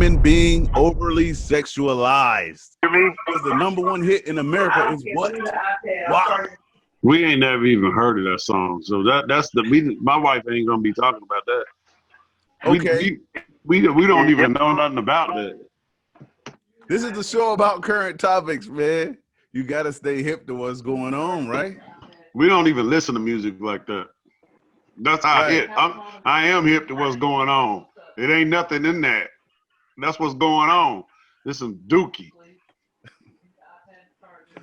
women being overly sexualized. Hear me? Because the #1 hit in America is what? Wow. We ain't never even heard of that song, so that's my wife ain't gonna be talking about that. Okay. We don't even know nothing about that. This is the show about current topics, man. You gotta stay hip to what's going on, right? We don't even listen to music like that. That's how hip. I am hip to what's going on. It ain't nothing in that. That's what's going on. This is some dookie.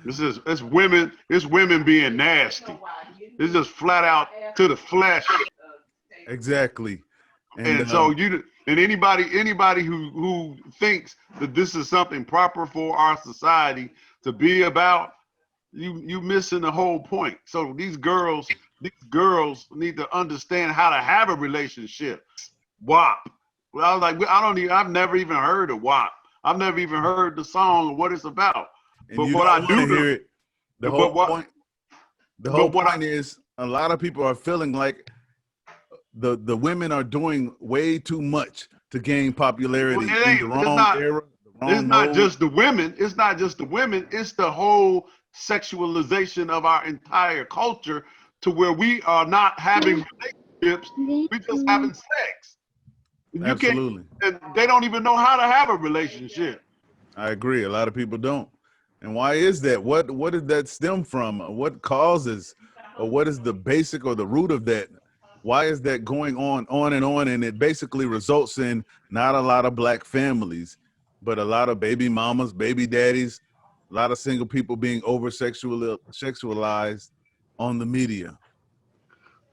It's women being nasty. It's just flat out to the flesh. Exactly. And so anybody who thinks that this is something proper for our society to be about, you missing the whole point. So these girls need to understand how to have a relationship. WAP. Well, I was like, I've never even heard of WAP. I've never even heard the song or what it's about. And but you what don't I do hear it. The whole point is a lot of people are feeling like the women are doing way too much to gain popularity. It's not just the women. It's not just the women. It's the whole sexualization of our entire culture to where we are not having relationships. We're just having sex. Absolutely. And they don't even know how to have a relationship. I agree. A lot of people don't. And why is that? What did that stem from? What causes, or what is the basic or the root of that? Why is that going on and on? And it basically results in not a lot of black families, but a lot of baby mamas, baby daddies, a lot of single people being over sexualized on the media.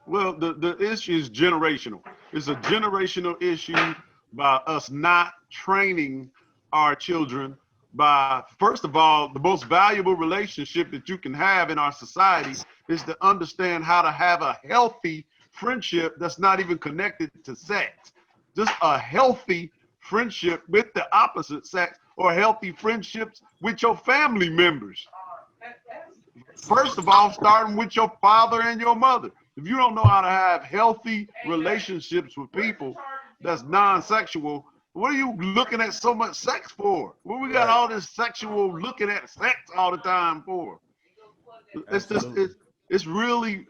Well, the issue is generational. It's a generational issue by us not training our children by, first of all, the most valuable relationship that you can have in our society is to understand how to have a healthy friendship that's not even connected to sex. Just a healthy friendship with the opposite sex, or healthy friendships with your family members. First of all, starting with your father and your mother. If you don't know how to have healthy relationships with people that's non-sexual, what are you looking at so much sex for? What we got all this sexual looking at sex all the time for? It's really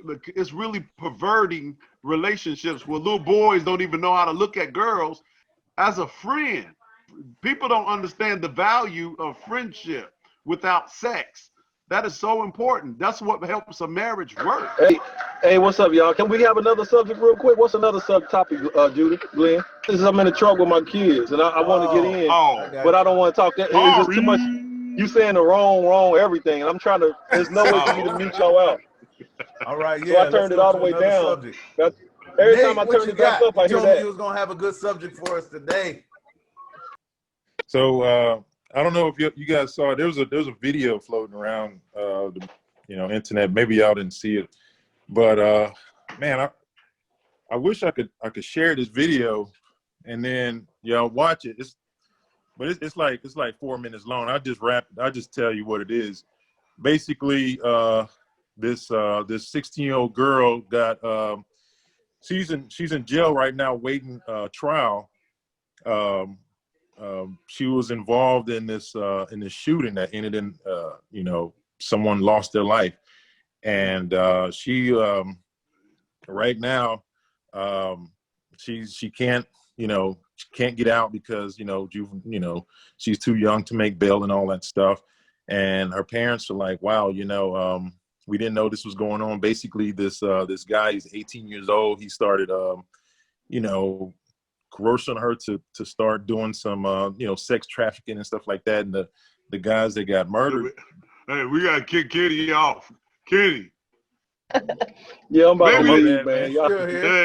perverting relationships where little boys don't even know how to look at girls as a friend. People don't understand the value of friendship without sex. That is so important. That's what helps a marriage work. Hey, what's up, y'all? Can we have another subject real quick? What's another subtopic, Judy, Glenn? I'm in the truck with my kids, and I want to get in, but I don't want to talk. It's just too much. You saying the wrong everything, and I'm trying to. There's no way for me to mute y'all out. All right, yeah. So I turned it all the way down. Every time I turn it back up, I hear that. You was gonna have a good subject for us today. So I don't know if you guys saw it. There was a video floating around the internet. Maybe y'all didn't see it, but man, I wish I could share this video and then y'all watch it. It's like 4 minutes long. I just tell you what it is. Basically, this 16-year-old girl got she's in jail right now waiting trial. She was involved in this shooting that ended in someone lost their life, and she right now she can't get out because she's too young to make bail and all that stuff, and her parents are like, wow, we didn't know this was going on. Basically, this guy, he's 18 years old. He started coercing her to start doing some sex trafficking and stuff like that, and the guys that got murdered. Hey, we gotta kick Kenny off. Kenny. Yeah, I'm about to leave, man.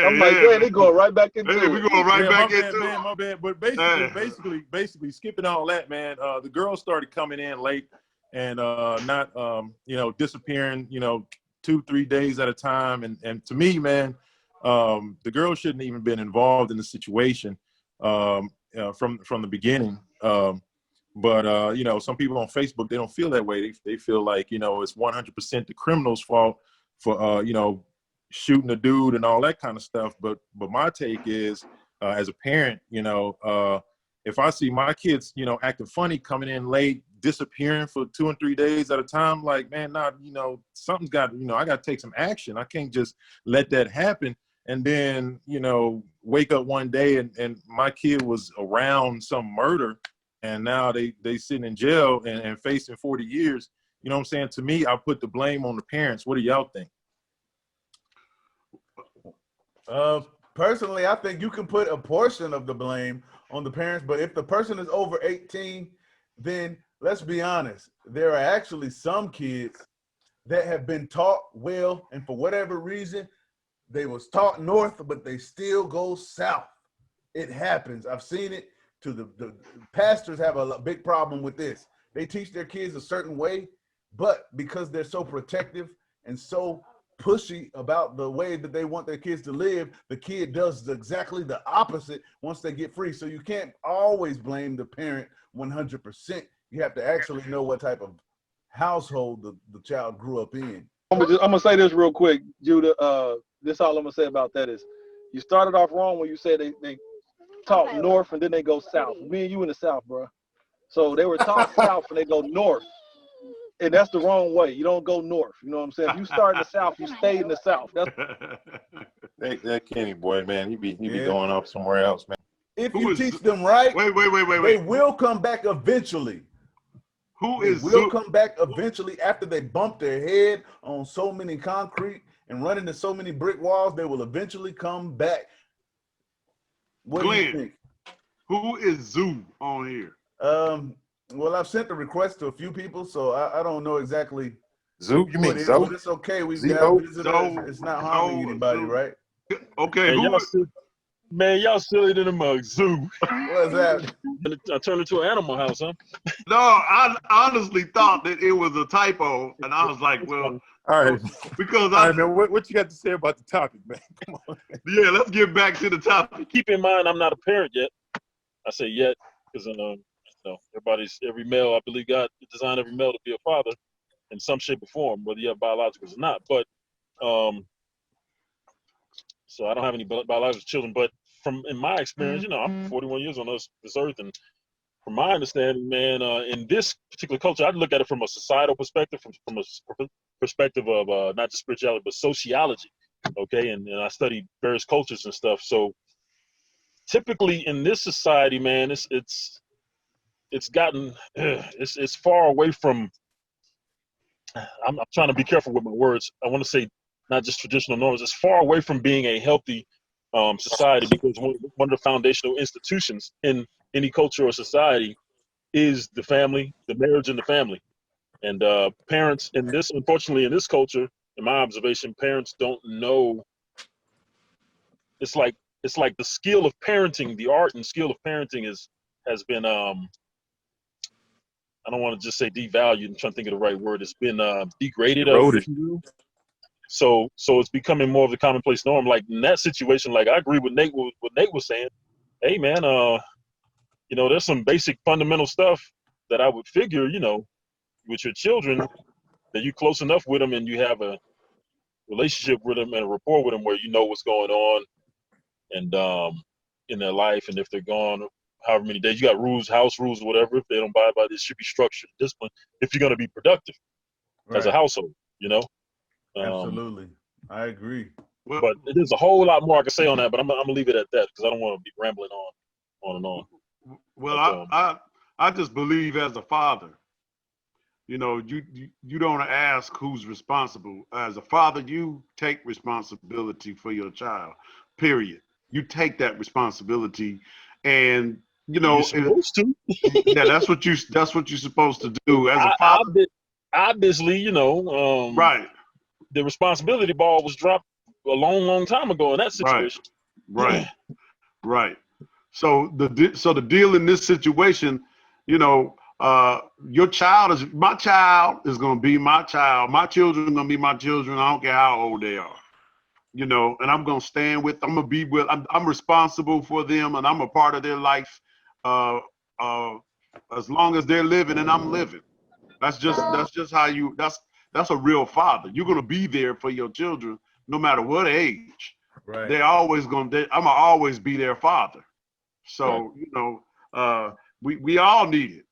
I'm like, man, they going right back into it. We going right back into it. My bad. But basically, skipping all that, man. The girls started coming in late and not disappearing 2-3 days at a time, and to me, man, the girl shouldn't even been involved in the situation from the beginning. But some people on Facebook, they don't feel that way. They feel like it's 100% the criminal's fault for shooting a dude and all that kind of stuff. But my take is, as a parent, if I see my kids, you know, acting funny, coming in late, disappearing for 2 and 3 days at a time, like, man, nah, you know, something's got, you know, I got to take some action. I can't just let that happen. And then, you know, wake up one day and my kid was around some murder, and now they sitting in jail and facing 40 years. You know what I'm saying? To me, I put the blame on the parents. What do y'all think? Personally, I think you can put a portion of the blame on the parents, but if the person is over 18, then let's be honest, there are actually some kids that have been taught well, and for whatever reason, they was taught north, but they still go south. It happens. I've seen it. The pastors have a big problem with this. They teach their kids a certain way, but because they're so protective and so pushy about the way that they want their kids to live, the kid does exactly the opposite once they get free. So you can't always blame the parent 100%. You have to actually know what type of household the child grew up in. I'm gonna say this real quick, Judah. This all I'm gonna say about that is, you started off wrong when you said they taught north and then they go south. Me and you in the south, bro. So they were taught south and they go north. And that's the wrong way. You don't go north. You know what I'm saying? If you start in the south, you stay in the south. That's that Kenny boy, man, he be going up somewhere else, man. If you teach them right, wait. They will come back eventually. They will come back eventually after they bump their head on so many concrete and run into so many brick walls. They will eventually come back. What do you think? Who is Zoo on here? Well, I've sent the request to a few people, so I don't know exactly. Zoo? You mean Zoe? But it's okay. We've got visitors. It's not harming anybody, right? Okay. Man, y'all silly than a mug. Zoo. What's that? I turned into an Animal House, huh? No, I honestly thought that it was a typo, and I was like, well, all right. Because all right, man, what you got to say about the topic, man? Come on. Yeah, let's get back to the topic. Keep in mind, I'm not a parent yet. I say yet because every male, I believe God designed every male to be a father in some shape or form, whether you have biologicals or not. But so I don't have any biological children. But in my experience, I'm 41 years on this earth, and from my understanding, man, in this particular culture, I look at it from a societal perspective, from a perspective of not just spirituality but sociology. Okay, and I study various cultures and stuff. So typically in this society, man, it's gotten it's far away from. I'm trying to be careful with my words. I want to say not just traditional norms. It's far away from being a healthy society, because one of the foundational institutions in any culture or society is the family, the marriage, and the family. And parents unfortunately in this culture, in my observation, parents don't know. It's like the skill of parenting, the art and skill of parenting has been I don't want to just say devalued. I'm trying to think of the right word. It's been degraded. So it's becoming more of the commonplace norm. Like in that situation, like I agree with Nate. What Nate was saying. Hey man, there's some basic fundamental stuff that I would figure, with your children, that you're close enough with them and you have a relationship with them and a rapport with them where you know what's going on and in their life, and if they're gone however many days, you got rules, house rules, whatever. If they don't abide by this, should be structured, discipline. If you're going to be productive as a household, Absolutely, I agree. But there's a whole lot more I can say on that, but I'm gonna leave it at that because I don't want to be rambling on and on. Well, I just believe as a father, you don't ask who's responsible. As a father, you take responsibility for your child. Period. You take that responsibility, and you're supposed to. Yeah, that's what you're supposed to do as a father. Obviously, right. The responsibility ball was dropped a long, long time ago in that situation. Right. So the deal in this situation, my child is going to be my child. My children are going to be my children. I don't care how old they are, and I'm going to stand with, I'm going to be with, I'm responsible for them, and I'm a part of their life as long as they're living and I'm living. That's just how that's a real father. You're going to be there for your children no matter what age. Right. I'm going to always be their father. So, We all need it.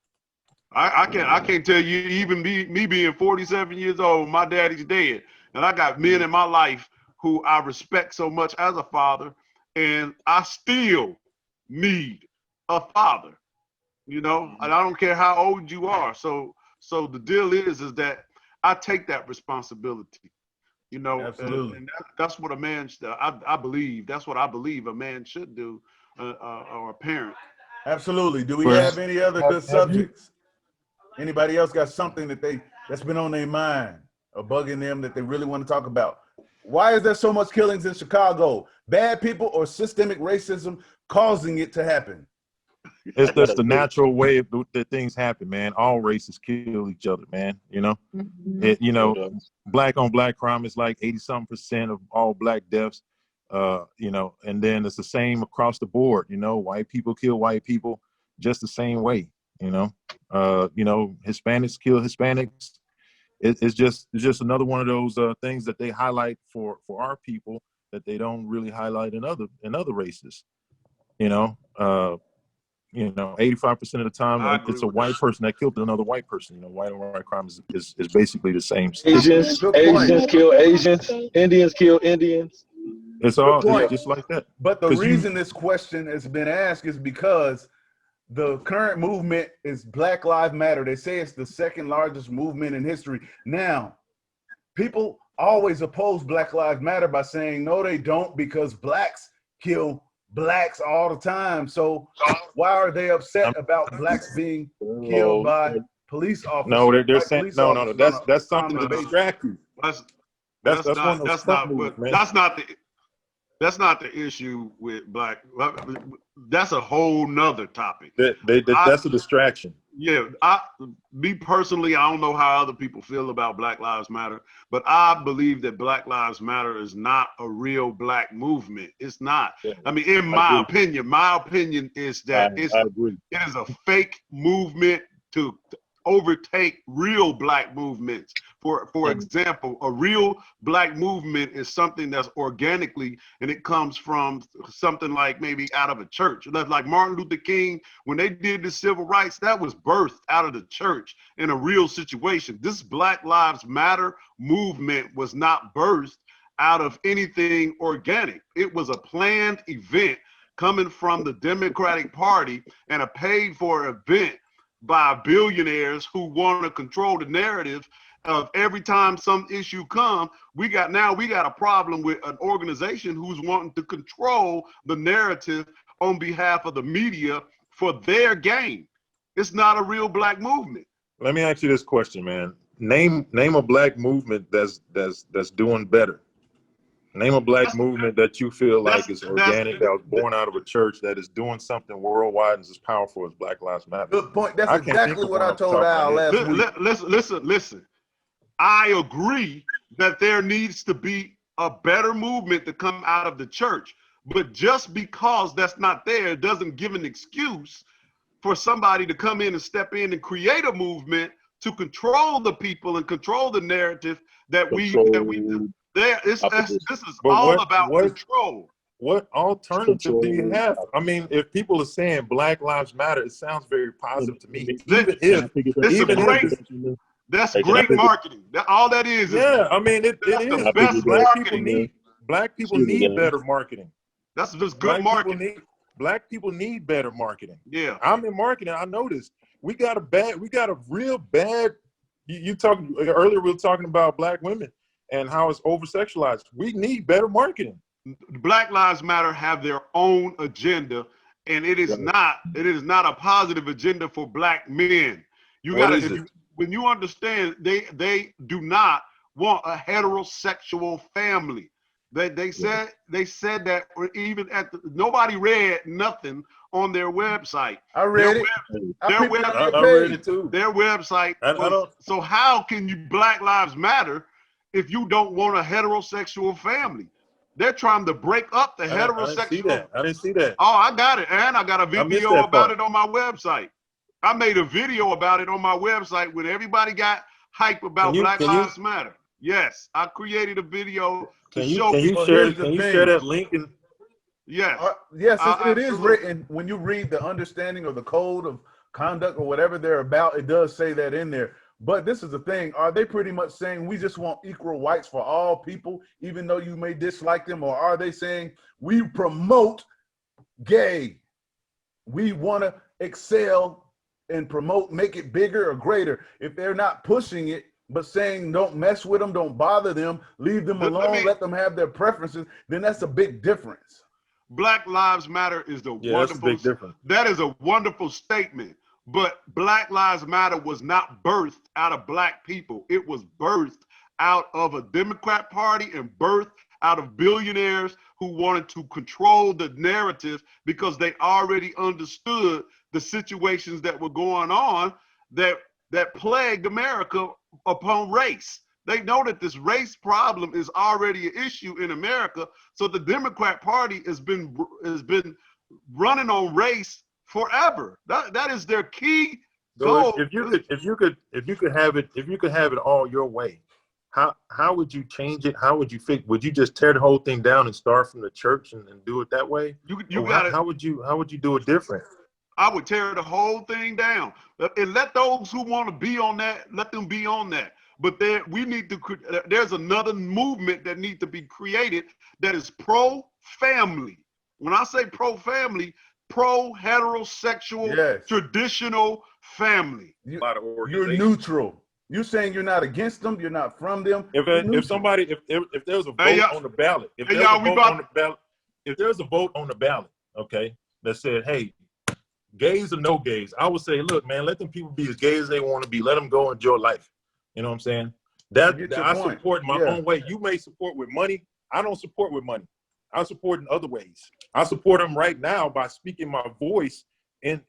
I can't tell you, even me being 47 years old, my daddy's dead, and I got men in my life who I respect so much as a father, and I still need a father, you know, and I don't care how old you are. So the deal is that I take that responsibility, you know. Absolutely. And that's what a man, I believe, that's what I believe a man should do, or a parent. Absolutely. Do we have any other good subjects? Anybody else got something that's been on their mind or bugging them that they really want to talk about? Why is there so much killings in Chicago? Bad people or systemic racism causing it to happen? It's just the natural way that things happen, man. All races kill each other, man. You know, black on black crime is like 80-something% of all black deaths. You know, and then it's the same across the board. You know, white people kill white people just the same way. You know, Hispanics kill Hispanics. It's just another one of those things that they highlight for our people that they don't really highlight in other races. 85% of the time it's a white person that killed another white person. You know, white on white crime is basically the same. Asians kill Asians. Indians kill Indians. It's all just like that. But the reason this question has been asked is because the current movement is Black Lives Matter. They say it's the second largest movement in history. Now, people always oppose Black Lives Matter by saying, no, they don't, because blacks kill blacks all the time. So why are they upset about blacks being killed by police officers? No, they're saying no. That's something to distract you. That's not the issue with black. That's a whole nother topic. That's a distraction. Yeah, me personally, I don't know how other people feel about Black Lives Matter, but I believe that Black Lives Matter is not a real black movement. It's not. Yeah. I mean, in my opinion is that it is a fake movement to overtake real black movements. For example, a real black movement is something that's organically, and it comes from something like maybe out of a church. Like Martin Luther King, when they did the civil rights, that was birthed out of the church in a real situation. This Black Lives Matter movement was not birthed out of anything organic. It was a planned event coming from the Democratic Party and a paid for event by billionaires who want to control the narrative of every time some issue comes. We got a problem with an organization who's wanting to control the narrative on behalf of the media for their gain. It's not a real black movement. Let me ask you this question, man. Name a black movement that's doing better. Name a black movement that you feel like is organic, that was born out of a church, that is doing something worldwide and is as powerful as Black Lives Matter. Good point. That's exactly what I told Al last week. Listen. I agree that there needs to be a better movement to come out of the church. But just because that's not there doesn't give an excuse for somebody to come in and step in and create a movement to control the people and control the narrative that we do. This is all about control. What alternative do you have? I mean, if people are saying Black Lives Matter, it sounds very positive to me. That's great marketing. All that is. Yeah, I mean, it is. The best marketing. Black people need better marketing. That's just good marketing. Black people need better marketing. Yeah, I'm in marketing. I know this. We got a real bad. You talking earlier? We were talking about black women and how it's over sexualized. We need better marketing. Black Lives Matter have their own agenda, and it is not a positive agenda for black men. When you understand, they do not want a heterosexual family. They said that, or even nobody read nothing on their website. I read it. I read it too. Their website. So how can you Black Lives Matter if you don't want a heterosexual family? They're trying to break up the heterosexual. I didn't see that. Oh, I got it. And I got a video about it on my website. I made a video about it on my website when everybody got hype about Black Lives Matter. Yes, I created a video to show people. Can you share that link? Yes. Yes, it is written. When you read the understanding of the code of conduct or whatever they're about, it does say that in there. But this is the thing. Are they pretty much saying we just want equal rights for all people, even though you may dislike them? Or are they saying we promote gay? We want to excel and promote, make it bigger or greater. If they're not pushing it, but saying don't mess with them, don't bother them, leave them alone, let them have their preferences, then that's a big difference. Black Lives Matter is the wonderful. That's a big difference. That is a wonderful statement. But Black Lives Matter was not birthed out of black people. It was birthed out of a Democrat Party and birthed out of billionaires who wanted to control the narrative because they already understood the situations that were going on that plagued America upon race. They know that this race problem is already an issue in America. So the Democrat Party has been running on race forever. That is their key goal. So if you could have it all your way, how would you change it? How would you fix? Would you just tear the whole thing down and start from the church and do it that way? How would you do it different? I would tear the whole thing down and let those who want to be on that, let them be on that. But there's another movement that needs to be created that is pro-family. When I say pro-family, pro-heterosexual, yes, traditional family. You're neutral. You're saying you're not against them, you're not from them. If there's a vote on the ballot, if there's a vote on the ballot, okay, that said, hey, gays or no gays, I would say, look, man, let them people be as gay as they want to be. Let them go enjoy life. You know what I'm saying? I support my own way. You may support with money. I don't support with money. I support in other ways. I support them right now by speaking my voice and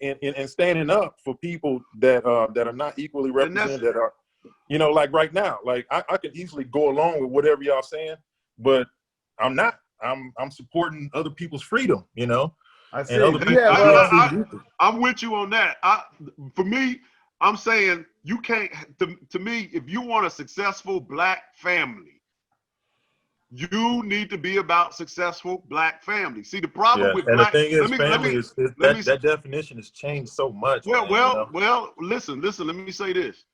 standing up for people that are not equally represented, that are, you know, like right now. Like I could easily go along with whatever y'all saying, but I'm not. I'm supporting other people's freedom, you know. I'm with you on that. For me, I'm saying you can't. To me, if you want a successful black family, you need to be about successful black family. See, the problem with black, the thing is, family is that definition has changed so much. Well, listen. Let me say this.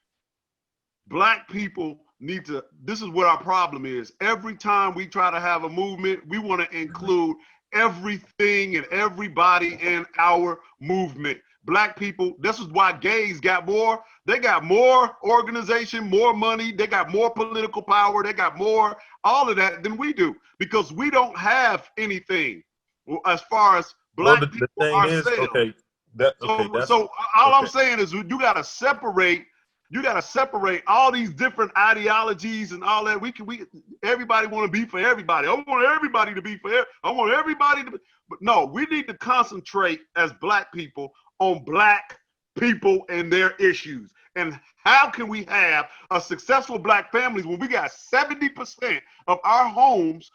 Black people need to. This is what our problem is. Every time we try to have a movement, we want to include everything and everybody in our movement. Black people, this is why gays got more. They got more organization, more money. They got more political power. They got more, all of that than we do, because we don't have anything as far as black people ourselves. So all I'm saying is you got to separate. You got to separate all these different ideologies and all that. Everybody want to be for everybody. I want everybody to be fair. I want everybody to be, but no, we need to concentrate as black people on black people and their issues. And how can we have a successful black families when we got 70% of our homes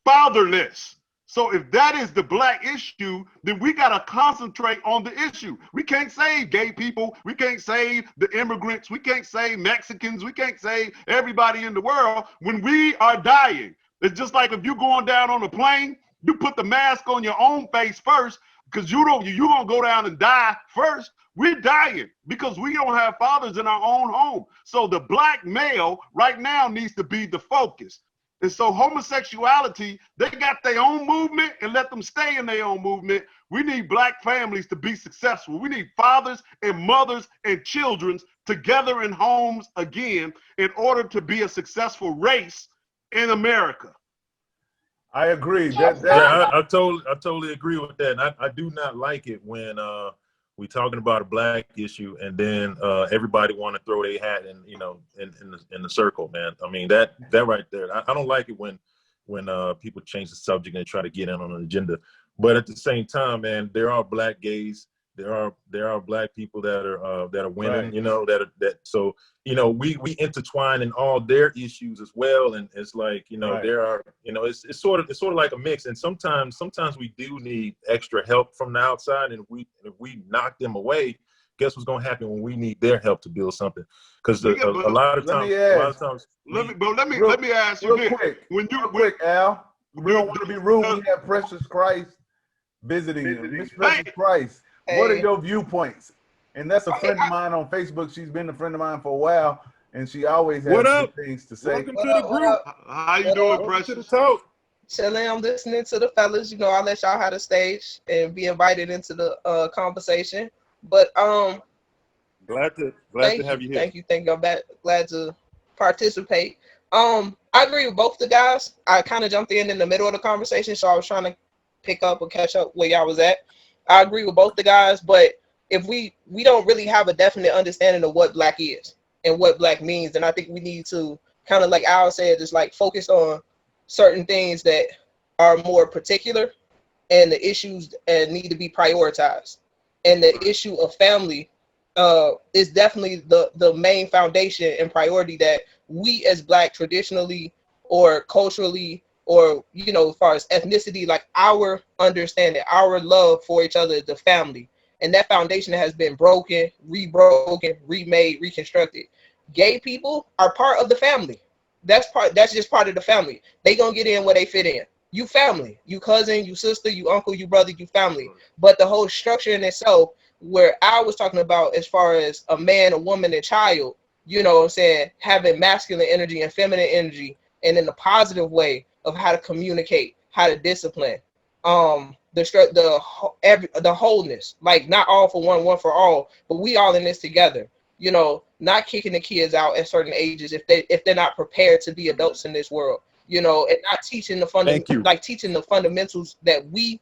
fatherless? So if that is the black issue, then we got to concentrate on the issue. We can't save gay people. We can't save the immigrants. We can't save Mexicans. We can't save everybody in the world when we are dying. It's just like if you're going down on a plane, you put the mask on your own face first, because you're going to go down and die first. We're dying because we don't have fathers in our own home. So the black male right now needs to be the focus. And so homosexuality, they got their own movement, and let them stay in their own movement. We need black families to be successful. We need fathers and mothers and children together in homes again in order to be a successful race in America. I agree. I totally agree with that. And I do not like it when we're talking about a black issue and then everybody want to throw their hat in, you know, in the circle, man. I mean, that right there. I don't like it when people change the subject and try to get in on an agenda. But at the same time, man, there are black gays. There are black people that are women, right, you know, so, you know, we intertwine in all their issues as well. And it's like, you know, right, there are, you know, it's sort of like a mix. And sometimes we do need extra help from the outside. And if we knock them away, guess what's going to happen when we need their help to build something? Because a lot of times. Let me ask you real quick, Al. We don't want to be rude. We have Precious Christ visiting. Miss Precious Price, what are your viewpoints? And that's a friend of mine on Facebook. She's been a friend of mine for a while, and she always has good things to say. Welcome to the group. How you doing, Precious? To the talk. Chilling, I'm listening to the fellas. You know, I'll let y'all have the stage and be invited into the conversation. But Glad to have you here. Thank you. I'm glad to participate. I agree with both the guys. I kind of jumped in the middle of the conversation, so I was trying to pick up or catch up where y'all was at. I agree with both the guys, but if we don't really have a definite understanding of what black is and what black means, then I think we need to kind of, like Al said, just like focus on certain things that are more particular and the issues need to be prioritized. And the issue of family is definitely the main foundation and priority that we as black traditionally or culturally or, you know, as far as ethnicity, like our understanding, our love for each other, the family. And that foundation has been broken, remade, reconstructed. Gay people are part of the family. That's just part of the family. They gonna get in where they fit in. You family, you cousin, you sister, you uncle, you brother, you family. But the whole structure in itself, where I was talking about as far as a man, a woman, and child, you know what I'm saying, having masculine energy and feminine energy, and in the positive way of how to communicate, how to discipline, the wholeness, like not all for one for all, but we all in this together. You know, not kicking the kids out at certain ages if they're not prepared to be adults in this world. You know, and not teaching teaching the fundamentals that we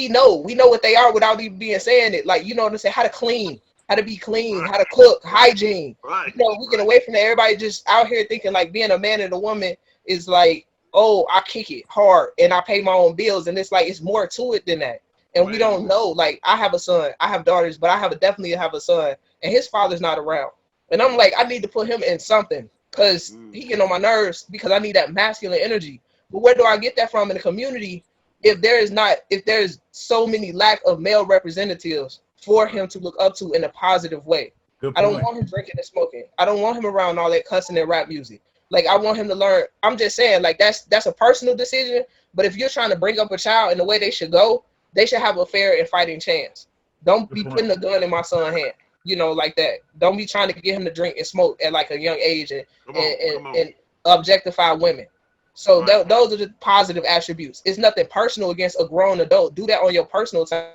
know what they are without even being saying it. Like, you know what I'm saying, how to clean, how to be clean, how to cook, hygiene. Right. You know, we get away from that. Everybody just out here thinking like being a man and a woman is like, oh, I kick it hard and I pay my own bills, and it's like it's more to it than that. And we don't know. Like, I have a son, I have daughters, but I definitely have a son, and his father's not around. And I'm like, I need to put him in something because he get on my nerves because I need that masculine energy. But where do I get that from in the community if there's so many lack of male representatives for him to look up to in a positive way? I don't want him drinking and smoking. I don't want him around all that cussing and rap music. Like, I want him to learn. I'm just saying, like, that's a personal decision. But if you're trying to bring up a child in the way they should go, they should have a fair and fighting chance. Don't be putting a gun in my son's hand, you know, like that. Don't be trying to get him to drink and smoke at like a young age and objectify women. So those are the positive attributes. It's nothing personal against a grown adult. Do that on your personal time.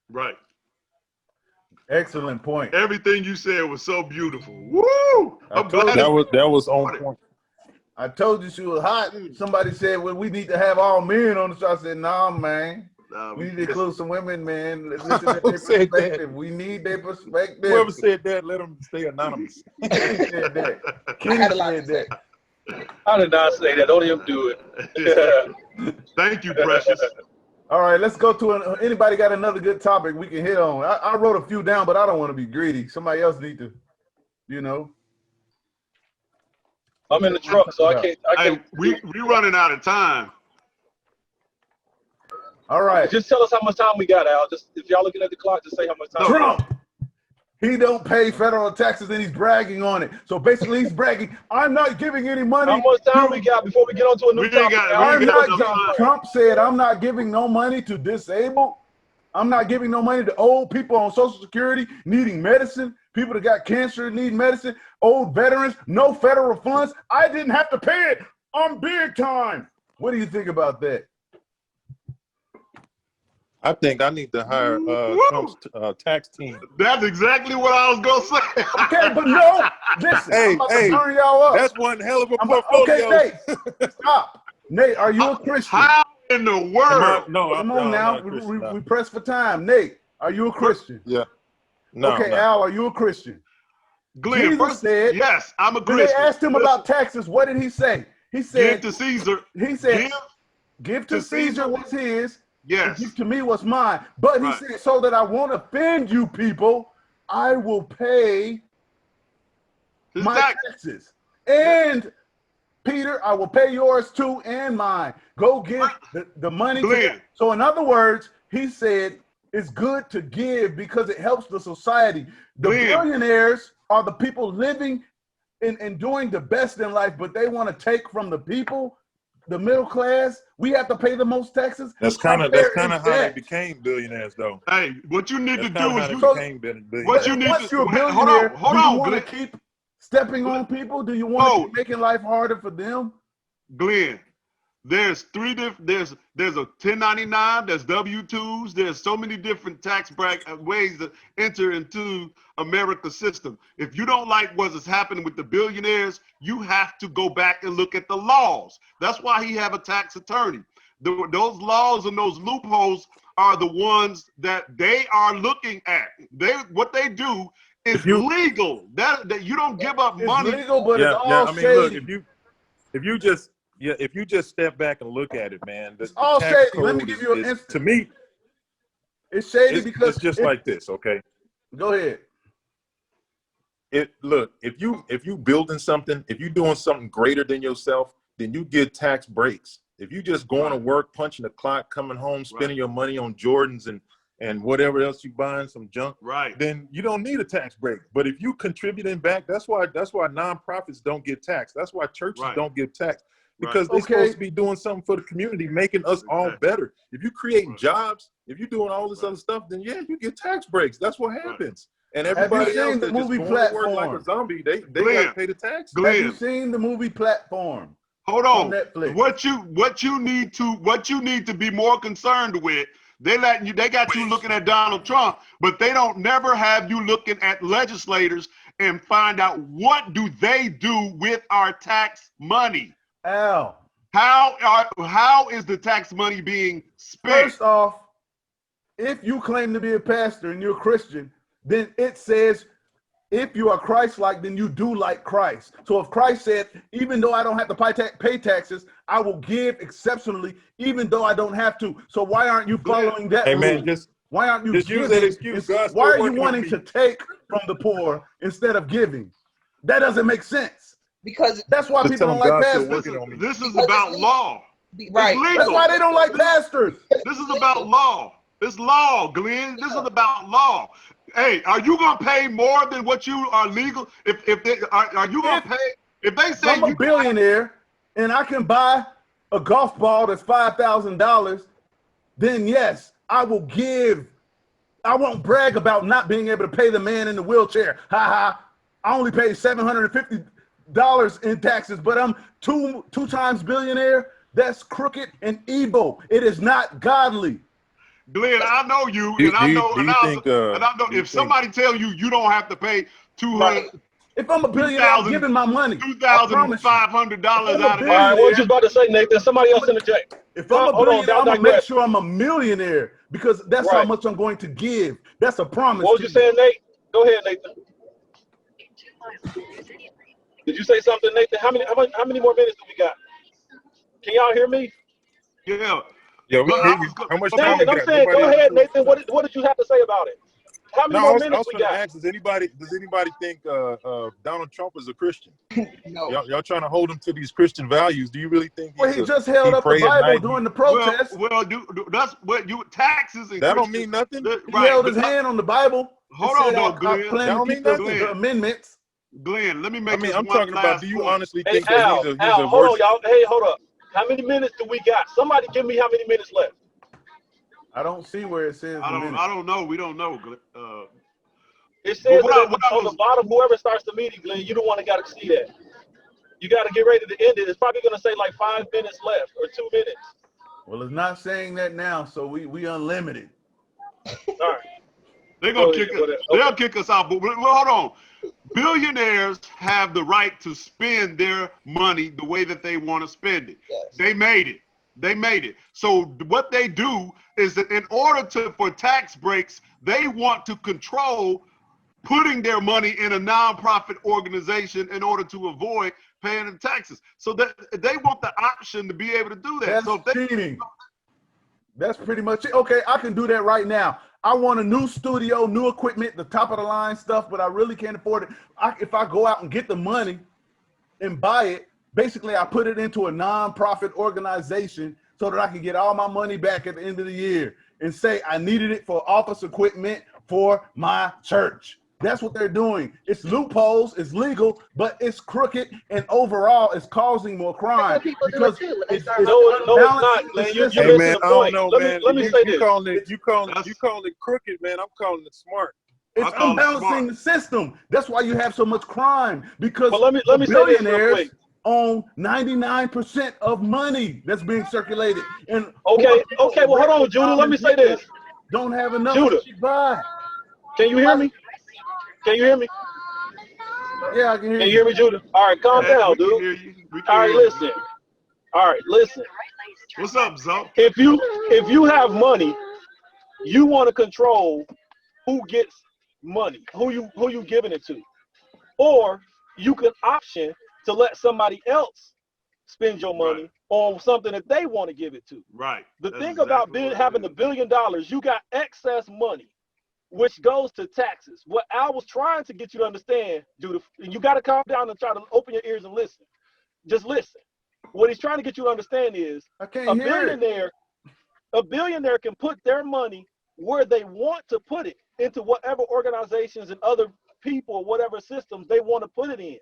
Right. Excellent point. Everything you said was so beautiful. Woo! That was on point. I told you she was hot. Somebody said, well, we need to have all men on the show. I said, nah, man. We need to include some women, man. Listen to their perspective. We need their perspective. Whoever said that, let them stay anonymous. Kenny said that. Kenny said that. I did not say that. Don't even do it. Thank you, Precious. All right, let's go to anybody got another good topic we can hit on. I wrote a few down, but I don't want to be greedy. Somebody else need to, you know. I'm in the truck, so I can't. We running out of time. All right. Just tell us how much time we got, Al. Just if y'all looking at the clock, just say how much time. Trump. He don't pay federal taxes and he's bragging on it. So basically he's bragging, I'm not giving any money. How much time we got before we get on to a new topic? Trump said, I'm not giving no money to disabled. I'm not giving no money to old people on Social Security needing medicine, people that got cancer need medicine, old veterans, no federal funds. I didn't have to pay it. I'm big time. What do you think about that? I think I need to hire Trump's tax team. That's exactly what I was gonna say. Okay, but no, listen, I'm about to turn y'all up. That's one hell of a portfolio. Okay, Nate, stop. Nate, are you a Christian? How in the world? Come on now. We press for time. Nate, are you a Christian? Yeah. No. Okay, Al, are you a Christian? Glenn, Jesus said, yes, I'm a Christian. They asked him about taxes. What did he say? He said, give to Caesar. He said, give to Caesar what's his. Yes. Give to me what's mine. But he said, so that I won't offend you people, I will pay my taxes. And Peter, I will pay yours too and mine. Go give the money. So in other words, he said, it's good to give because it helps the society. The billionaires are the people living and doing the best in life, but they want to take from the people the middle class, we have to pay the most taxes. That's kind of how they became billionaires, though. Hey, what you need to do is What you need once you're a billionaire, do you want to keep stepping on people? Do you want to keep making life harder for them? Glenn, there's three different. There's a 1099. There's W-2s. There's so many different tax bracket ways to enter into America's system. If you don't like what's happening with the billionaires, you have to go back and look at the laws. That's why he have a tax attorney. Those laws and those loopholes are the ones that they are looking at. What they do is legal. That you don't give up money. It's legal, but it's all shady. Look, if you just step back and look at it, man, it's all shady. Let me give you an instance. To me, it's shady because it's just like this. Okay, go ahead. Look, if you building something, if you're doing something greater than yourself, then you get tax breaks. If you just going to work, punching the clock, coming home, spending your money on Jordans and whatever else you buying, some junk, then you don't need a tax break. But if you contributing back, that's why nonprofits don't get taxed. That's why churches don't get taxed, because they're supposed to be doing something for the community, making us all better. If you're creating jobs, if you're doing all this other stuff, then yeah, you get tax breaks. That's what happens. And everybody else that just going to work like a zombie, they got to pay the tax. Have you seen the movie Platform? Hold on. Netflix. What you need to be more concerned with. They got you looking at Donald Trump, but they don't never have you looking at legislators and find out what do they do with our tax money. Al, how is the tax money being spent? First off, if you claim to be a pastor and you're a Christian, then it says if you are Christ-like, then you do like Christ. So if Christ said, even though I don't have to pay taxes, I will give exceptionally, even though I don't have to. So why aren't you following that rule? Man, why aren't you use that excuse? Why are you wanting to take from the poor instead of giving? That doesn't make sense. Because that's why people don't like pastors. This is about law. Right. That's why they don't like pastors. This is about law. It's law, Glenn. This is about law. Hey, are you gonna pay more than what you are legal? Are you gonna pay? If they say I'm a billionaire and I can buy a golf ball that's $5,000, then yes, I will give. I won't brag about not being able to pay the man in the wheelchair. Ha ha! I only paid $750 in taxes, but I'm two times billionaire. That's crooked and evil. It is not godly. Glenn, I know you, and I know if somebody tell you you don't have to pay $200. If I'm a billionaire, I'm giving my money. $2,500 out of it. All right, what you about to say, Nathan? Somebody else interject. If I'm a billionaire, I'm gonna make sure I'm a millionaire because that's how much I'm going to give. That's a promise. What was you saying, Nate? Go ahead, Nathan. Did you say something, Nathan? How many more minutes do we got? Can y'all hear me? Yeah. Yeah, we hear you. How much time Nathan, I'm saying, go ahead, Nathan. What did you have to say about it? How many more minutes we got? Ask, does anybody think Donald Trump is a Christian? No. Y'all trying to hold him to these Christian values? Do you really think? He just held up the Bible during the protest. Well, that's what you taxes. And that don't mean nothing. He held his hand on the Bible. Hold on, though, Glenn. That don't mean nothing. The amendments. Glenn, let me make. I'm talking about. Do you honestly think that he's a hold on, y'all. Hey, hold up. How many minutes do we got? Somebody give me how many minutes left. I don't see where it says. I don't know. We don't know. It says on the bottom, whoever starts the meeting, Glenn, you don't want to got to see that. You got to get ready to end it. It's probably going to say like 5 minutes left or 2 minutes. Well, it's not saying that now, so we unlimited. All right. They're gonna kick us. They'll kick us out. But hold on. Billionaires have the right to spend their money the way that they want to spend it. Yes. They made it. They made it. So what they do is that in order for tax breaks, they want to control putting their money in a nonprofit organization in order to avoid paying the taxes. So that they want the option to be able to do that. That's cheating. That's pretty much it. Okay, I can do that right now. I want a new studio, new equipment, the top of the line stuff, but I really can't afford it. If I go out and get the money and buy it, basically I put it into a nonprofit organization so that I can get all my money back at the end of the year and say I needed it for office equipment for my church. That's what they're doing. It's loopholes, it's legal, but it's crooked, and overall, it's causing more crime because it's No, it's not, unbalancing the man. You're system. Hey missing man, the I don't point. know, man. Let me say this. You calling it crooked, man. I'm calling it smart. It's I call it unbalancing smart. the system. That's why you have so much crime because But let me the say this real billionaires quick. own 99% of money that's being circulated. And Okay, well, hold on, Judah. Let me say this. Don't have enough Judah. to buy. Can you hear me? Can you hear me? Yeah, I can hear Can you you. hear me, Judah? All right, calm Yeah, down, we can dude. hear you. We can All right, hear you. listen. All right, listen. What's up, Zo? If you have money, you want to control who gets money, who you giving it to, or you can option to let somebody else spend your money on something that they want to give it to. Right. The That's thing about exactly what it having is. $1 billion, you got excess money, which goes to taxes. What Al was trying to get you to understand, Judah, and you got to calm down and try to open your ears and listen. Just listen. What he's trying to get you to understand is I can't hear it. a billionaire can put their money where they want to put it, into whatever organizations and other people or whatever systems they want to put it in.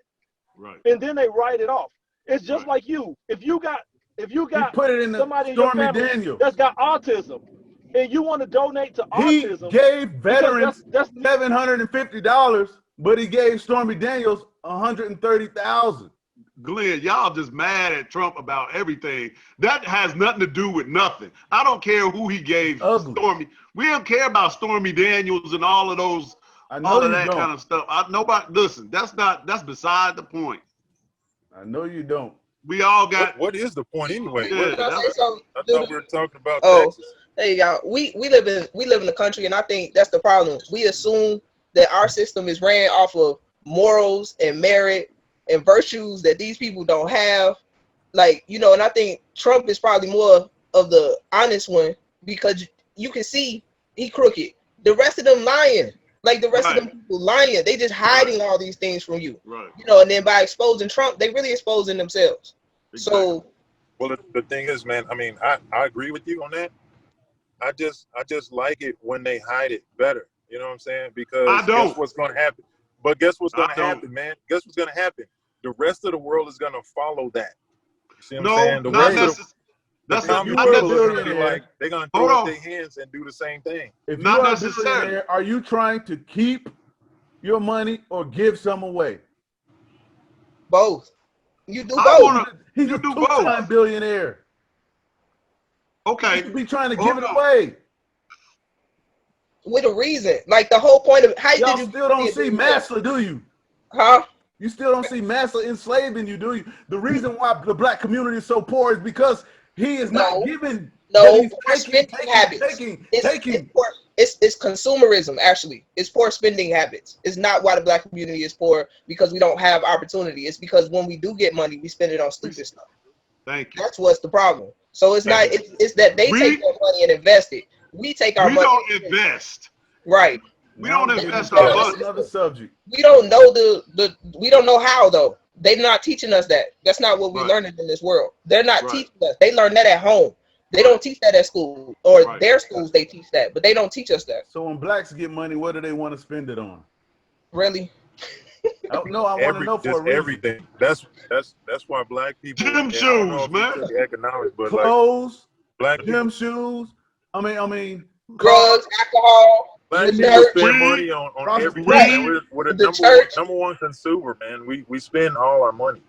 Right. And then they write it off. It's just like you. If you got He put it in the somebody in your Stormy family Daniels. that's got autism, and you want to donate to He autism, gave veterans that's $750, but he gave Stormy Daniels $130,000. Glenn, y'all just mad at Trump about everything. That has nothing to do with nothing. I don't care who he gave Ugly. Stormy. We don't care about Stormy Daniels and all of those, I know all of you that don't. kind of stuff. Nobody, listen, that's beside the point. I know you don't. We all got. What is the point anyway? Yeah, Can I say something? I thought we were talking about Oh. Texas. Hey y'all, we live in the country, and I think that's the problem. We assume that our system is ran off of morals and merit and virtues that these people don't have. Like, you know, and I think Trump is probably more of the honest one because you can see he crooked. The rest of them lying. Like the rest of them people lying. They just hiding all these things from you. Right. You know, and then by exposing Trump, they really exposing themselves. Exactly. So Well, the thing is, man, I mean, I agree with you on that. I just like it when they hide it better. You know what I'm saying? Because I don't. guess what's going to happen? But guess what's going I to don't. happen, man? Guess what's going to happen? The rest of the world is going to follow that. You see what No, I'm saying? The not rest of necessarily. the That's common not people are going to be billionaire. like, they're going to Hold throw up on. their hands and do the same thing. If Not you are a necessarily. billionaire, are you trying to keep your money or give some away? both. You do I both. wanna- He's You a do both. two-time billionaire. He Okay. should be trying to Hold give it on. away. With a reason. Like the whole point of how Y'all did you still don't be a see billionaire? Massa, do you? Huh? You still don't see Massa enslaving you, do you? The reason why the black community is so poor is because he is not No. giving. No, but he's poor spending habits. taking. It's consumerism, actually. It's poor spending habits. It's not why the black community is poor because we don't have opportunity. It's because when we do get money, we spend it on stupid stuff. Thank you. That's what's the problem. So it's not, it's that they take their money and invest it. We take our We money. don't invest. Right. We Now don't we're getting invest into our money. another subject. We don't know we don't know how though. They're not teaching us that. That's not what we're Right. learning in this world. They're not Right. teaching us. They learn that at home. They don't teach that at school, or Right. their schools they teach that, but they don't teach us that. So when blacks get money, what do they want to spend it on? Really? I want to know for a Just reason. everything. That's why black people. Gym and I don't know shoes, if you man. took economics, but like Clothes, black people, gym shoes. I mean, Drugs, alcohol, black the people church. spend Weed. money on everything. Right. Man. We're The the church. number one consumer, man. We spend all our money.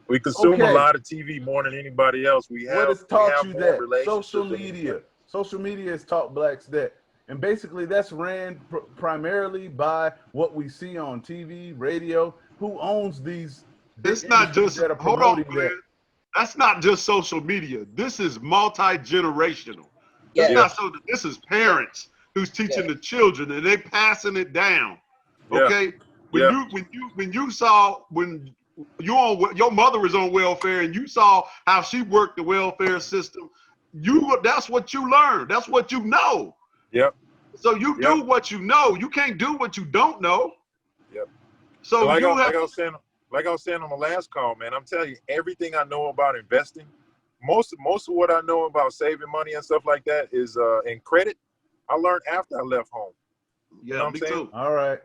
We consume Okay. a lot of TV more than anybody else. We have, what has taught we have you more that? relationships Social than media. Social media has taught blacks that. And basically that's ran primarily by what we see on TV, radio. Who owns these big It's not industries just, that are hold on, promoting Glenn. that? That's not just social media. This is multi-generational. Yeah. It's not so. This is parents who's teaching Yeah. the children, and they passing it down. Yeah. Okay. When you saw when your mother is on welfare and you saw how she worked the welfare system, that's what you learned. That's what you know. Yep. So you do what you know. You can't do what you don't know. Yep. So like you I have. was saying on the last call, man, I'm telling you, everything I know about investing, most of what I know about saving money and stuff like that is in credit. I learned after I left home. Yeah, know what me I'm saying? too. All right.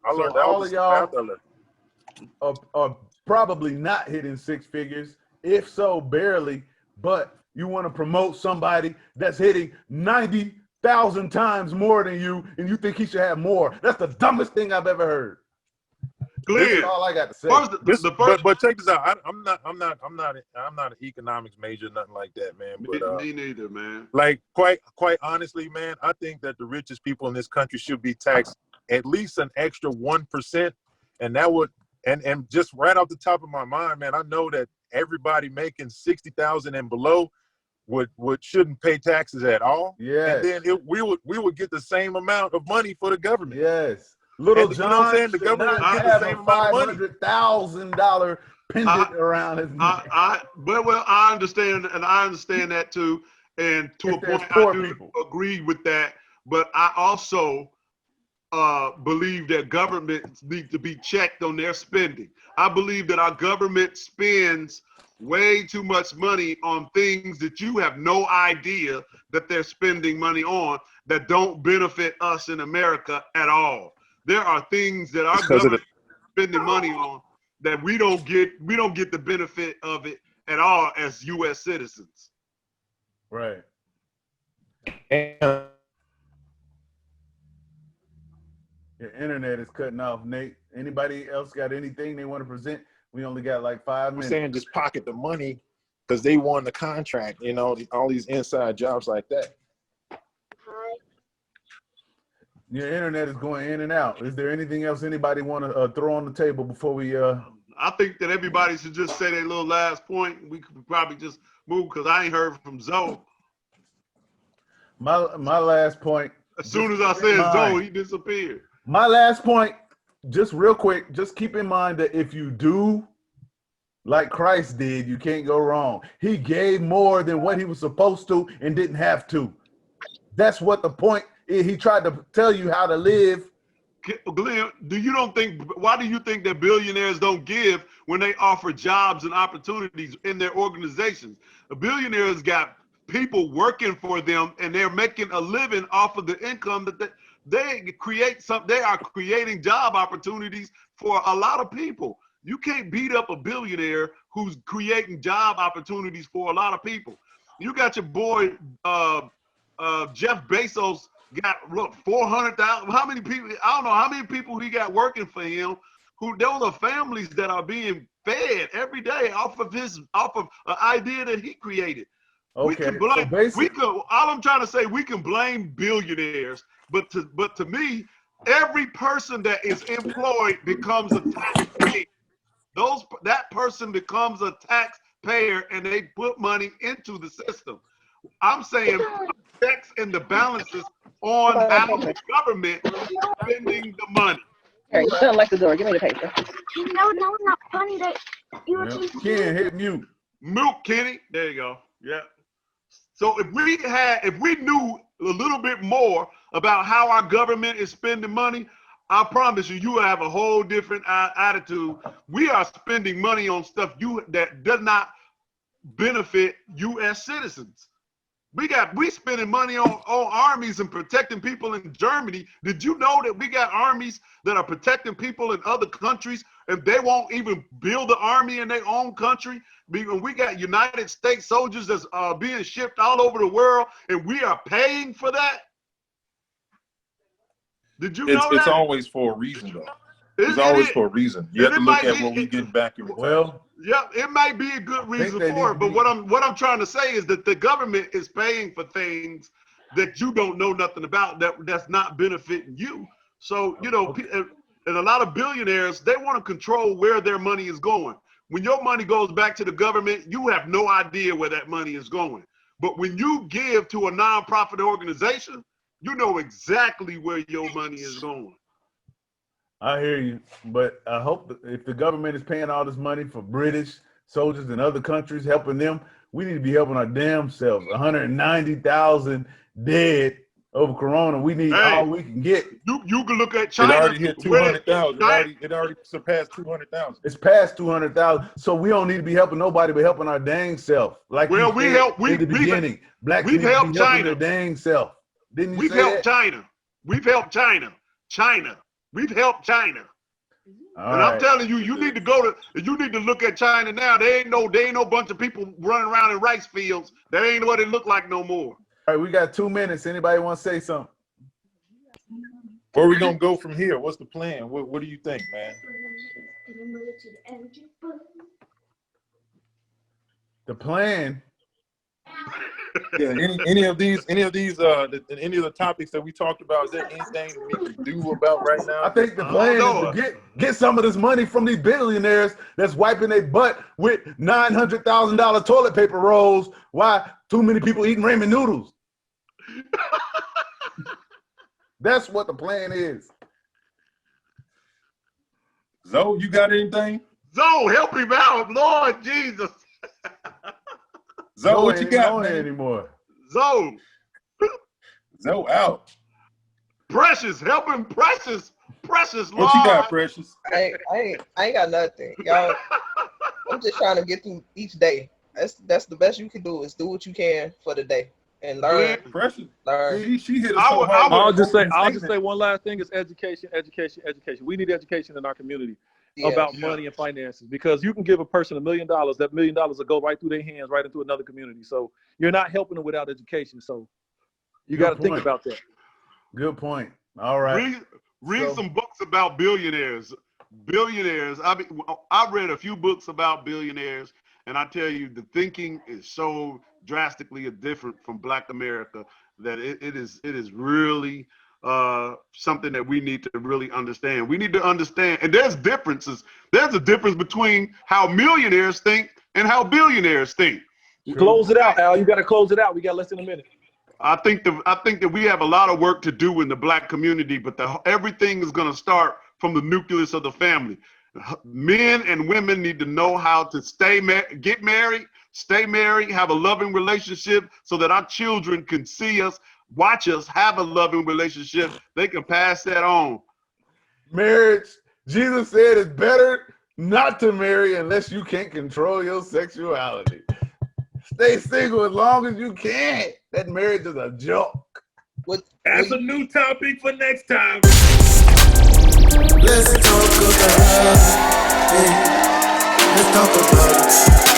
I learned So that all was of y'all after I left. are probably not hitting six figures. If so, barely. But you want to promote somebody that's hitting 90,000 times more than you, and you think he should have more. That's the dumbest thing I've ever heard. This is Glenn, all I got to say. first, the first, But check this out. I'm not an economics major, nothing like that, man. But me neither, man. like quite honestly, man, I think that the richest people in this country should be taxed at least an extra 1%, and that would and just right off the top of my mind, man, I know that everybody making 60,000 and below would shouldn't pay taxes at all. Yes. And then we would get the same amount of money for the government. Yes. Little And, John, you know what I'm saying? The should government not would get the have same a amount of money. $500,000 pendant around his neck. Well, I understand, and I understand that too. And to If a point, there's I poor do people. agree with that. But I also believe that governments need to be checked on their spending. I believe that our government spends way too much money on things that you have no idea that they're spending money on that don't benefit us in America at all. There are things that our government is spending money on that we don't get the benefit of it at all as U.S. citizens. Right. And Your internet is cutting off, Nate. Anybody else got anything they want to present? We only got like 5 I'm minutes. saying just pocket the money because they won the contract, you know, all these inside jobs like that. Your internet is going in and out. Is there anything else anybody want to throw on the table before we I think that everybody should just say their little last point. We could probably just move because I ain't heard from Zoe. my last point. As soon as I said Zoe, he disappeared. My last point, just real quick, just keep in mind that if you do like Christ did, you can't go wrong. He gave more than what he was supposed to and didn't have to. That's what the point is. He tried to tell you how to live. Glenn, why do you think that billionaires don't give when they offer jobs and opportunities in their organizations? The billionaires got people working for them and they're making a living off of the income that they create. They are creating job opportunities for a lot of people. You can't beat up a billionaire who's creating job opportunities for a lot of people. You got your boy Jeff Bezos got 400,000. How many people? I don't know how many people he got working for him. Those are families that are being fed every day off of an idea that he created. Okay. We can blame. All I'm trying to say, we can blame billionaires, but to me, every person that is employed becomes a taxpayer. That person becomes a taxpayer, and they put money into the system. I'm saying checks and the balances on how the government is spending the money. Hey, you don't like the door. Give me the paper. No, it's not funny that you were teaching. Can't hit mute. Mute, Kenny. There you go. Yeah. So if we knew a little bit more about how our government is spending money, I promise you would have a whole different attitude. We are spending money on stuff that does not benefit U.S. citizens. We spending money on armies and protecting people in Germany. Did you know that we got armies that are protecting people in other countries and they won't even build the army in their own country? We got United States soldiers that's being shipped all over the world and we are paying for that? Did you know that? It's always for a reason, though. It's always for a reason. You have to look at what we get back in return. Well, yeah, it might be a good reason for it, but what I'm trying to say is that the government is paying for things that you don't know nothing about, that's not benefiting you. So, and a lot of billionaires, they want to control where their money is going. When your money goes back to the government, you have no idea where that money is going. But when you give to a nonprofit organization, you know exactly where your money is going. I hear you, but I hope that if the government is paying all this money for British soldiers in other countries, helping them, we need to be helping our damn selves. 190,000 dead over Corona. We need all we can get. You can look at China. It already hit 200,000. It already surpassed 200,000. It's past 200,000. So we don't need to be helping nobody, but helping our dang self. Like we in the beginning, black people helped be helping China. their dang self. Didn't you We've say helped that? China. We've helped China. China. We've helped China. All And I'm right. telling you, you need to look at China now. There ain't no bunch of people running around in rice fields. That ain't what it look like no more. All right, we got 2 minutes. Anybody want to say something? Where are we gonna go from here? What's the plan? What do you think, man? The plan. Yeah, any of the topics that we talked about, is there anything that we can do about right now? I think the plan is to get some of this money from these billionaires that's wiping their butt with $900,000 toilet paper rolls. Why too many people eating ramen noodles? That's what the plan is. Zoe, you got anything? Zoe, help him out, Lord Jesus. Zoe, what you got, man? Anymore? Zoe. Zoe out. Precious, help him, Precious, Lord. What you got, Precious? I ain't got nothing, y'all. I'm just trying to get through each day. That's the best you can do is do what you can for the day and learn. Precious. Learn. She hit us so hard. I'll just say one last thing is education. We need education in our community about money and finances, because you can give a person $1 million, that $1 million will go right through their hands, right into another community. So you're not helping them without education. So you got to think about that. Good point. All right. Read some books about billionaires. I read a few books about billionaires, and I tell you, the thinking is so drastically different from Black America that it is really something that we need to really understand. We need to understand, and there's differences. There's a difference between how millionaires think and how billionaires think. Close it out, Al. You got to close it out. We got less than a minute. I think that we have a lot of work to do in the Black community, but everything is going to start from the nucleus of the family. Men and women need to know how to get married, stay married, have a loving relationship, so that our children can see us, watch us have a loving relationship. They can pass that on. Marriage, Jesus said, it's better not to marry unless you can't control your sexuality. Stay single as long as you can. That marriage is a joke. That's a new topic for next time. Let's talk about it. Let's talk about it.